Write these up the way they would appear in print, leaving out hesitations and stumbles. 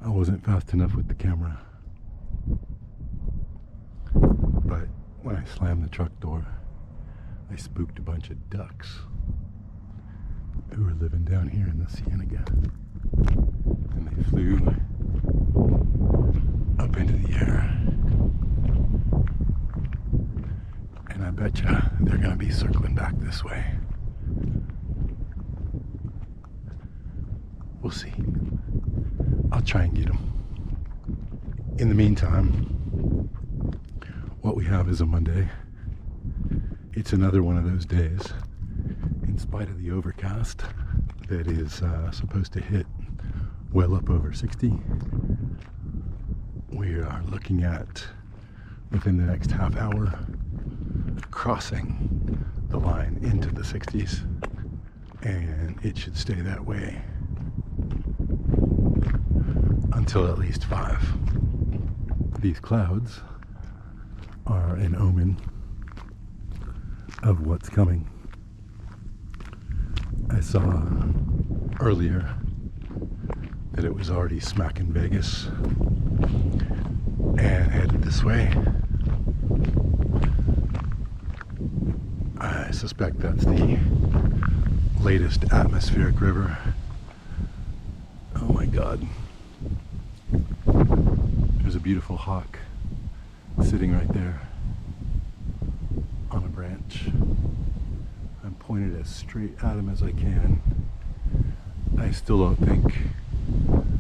I wasn't fast enough with the camera. But when I slammed the truck door, I spooked a bunch of ducks who were living down here in the Cienega. And they flew up into the air. And I betcha they're gonna be circling back this way. We'll see. I'll try and get them. In the meantime, what we have is a Monday. It's another one of those days, in spite of the overcast, that is supposed to hit well up over 60. We are looking at, within the next half hour, crossing the line into the 60s, and it should stay that way until at least 5. These clouds are an omen of what's coming. I saw earlier that it was already smacking Vegas and headed this way. I suspect that's the latest atmospheric river. Oh my God. There's a beautiful hawk sitting right there on a branch. I'm pointed as straight at him as I can. I still don't think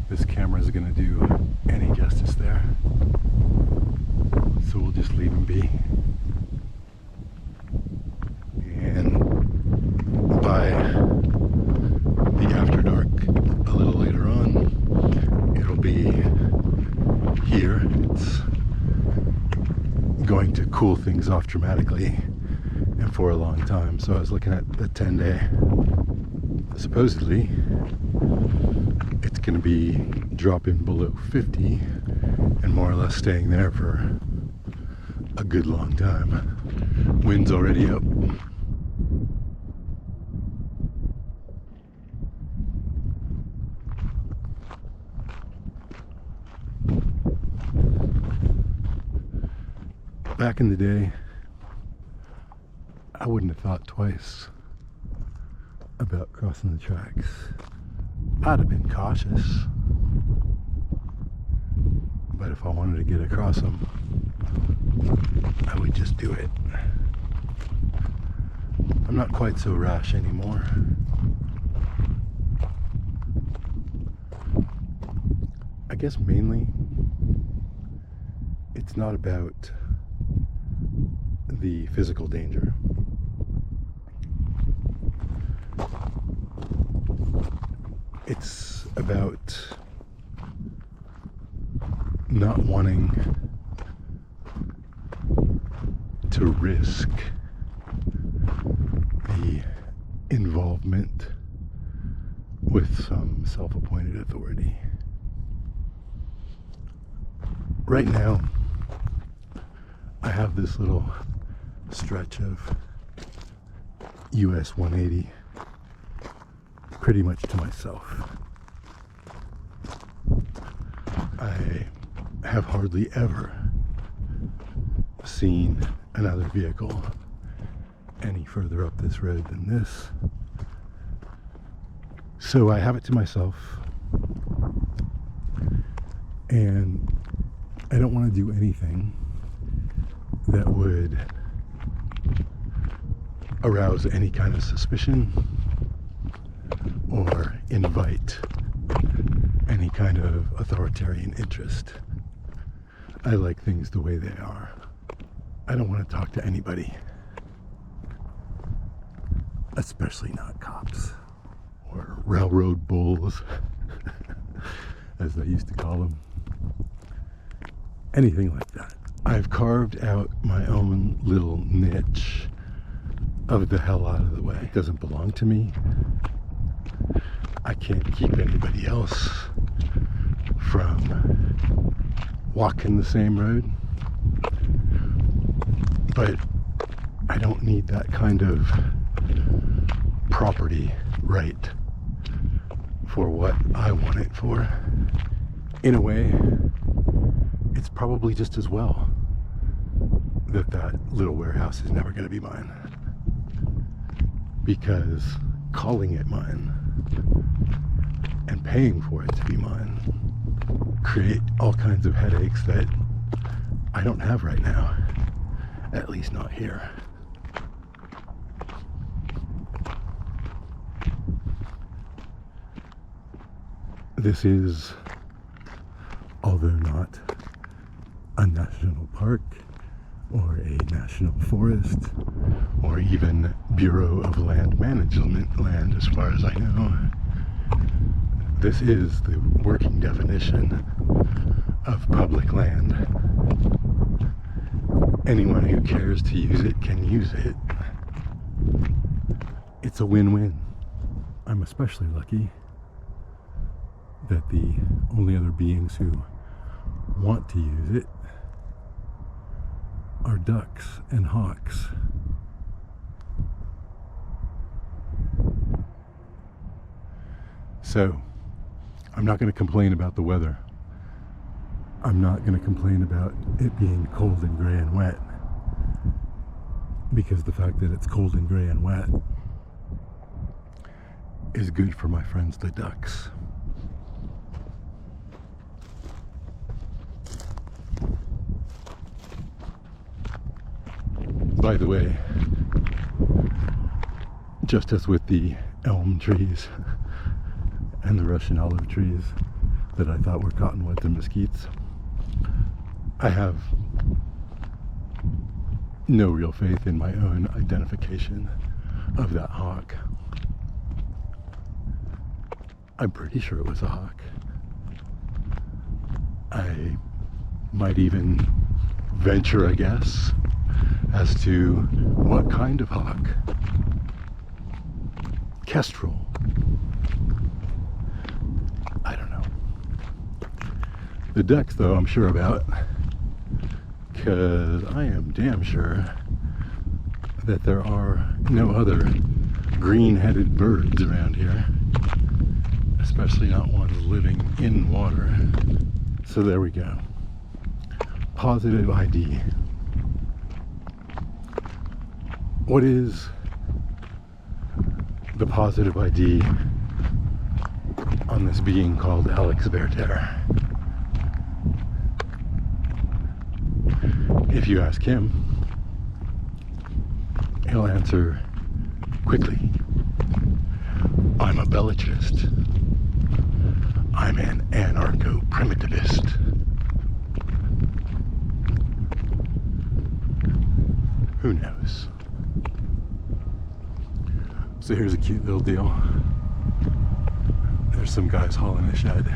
this camera is going to do any justice there. So we'll just leave him be. And by the after dark a little later on, it'll be here. It's going to cool things off dramatically and for a long time. So I was looking at the 10-day. Supposedly it's going to be dropping below 50 and more or less staying there for a good long time. Wind's already up. Back in the day, I wouldn't have thought twice about crossing the tracks. I'd have been cautious, but if I wanted to get across them, I would just do it. I'm not quite so rash anymore. I guess mainly it's not about the physical danger. It's about not wanting to risk the involvement with some self-appointed authority. Right now, I have this little stretch of US180 pretty much to myself. I have hardly ever seen another vehicle any further up this road than this. So I have it to myself, and I don't want to do anything that would arouse any kind of suspicion or invite any kind of authoritarian interest. I like things the way they are. I don't want to talk to anybody, especially not cops or railroad bulls, as they used to call them. Anything like that. I've carved out my own little niche of the hell out of the way. It doesn't belong to me. I can't keep anybody else from walking the same road. But I don't need that kind of property right for what I want it for. in a way, it's probably just as well that that little warehouse is never going to be mine, because calling it mine and paying for it to be mine create all kinds of headaches that I don't have right now, at least not here. This is, although not a national park or a national forest or even Bureau of Land Management land, as far as I know, this is the working definition of public land. Anyone who cares to use it can use it. It's a win-win. I'm especially lucky that the only other beings who want to use it are ducks and hawks. So, I'm not going to complain about the weather. I'm not going to complain about it being cold and gray and wet, because the fact that it's cold and gray and wet is good for my friends the ducks. By the way, just as with the elm trees and the Russian olive trees that I thought were cottonwoods and mesquites, I have no real faith in my own identification of that hawk. I'm pretty sure it was a hawk. I might even venture a guess as to what kind of hawk. Kestrel. I don't know. The ducks, though, I'm sure about, because I am damn sure that there are no other green-headed birds around here, especially not ones living in water. So there we go. Positive ID. What is the positive ID on this being called Alex Verter? If you ask him, he'll answer quickly. I'm a bellicist. I'm an anarcho-primitivist. Who knows? So here's a cute little deal. There's some guys hauling a shed.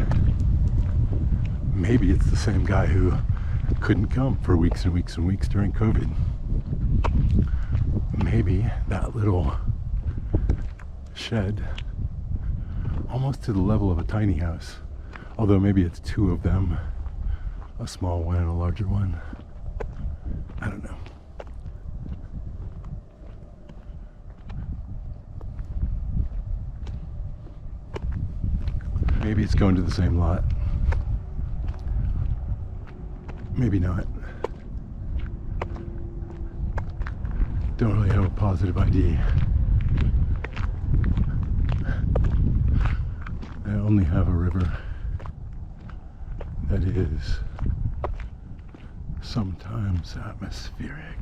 Maybe it's the same guy who couldn't come for weeks and weeks and weeks during COVID. Maybe that little shed, almost to the level of a tiny house, although maybe it's two of them, a small one and a larger one. I don't know. Maybe it's going to the same lot. Maybe not. Don't really have a positive ID. I only have a river that is sometimes atmospheric.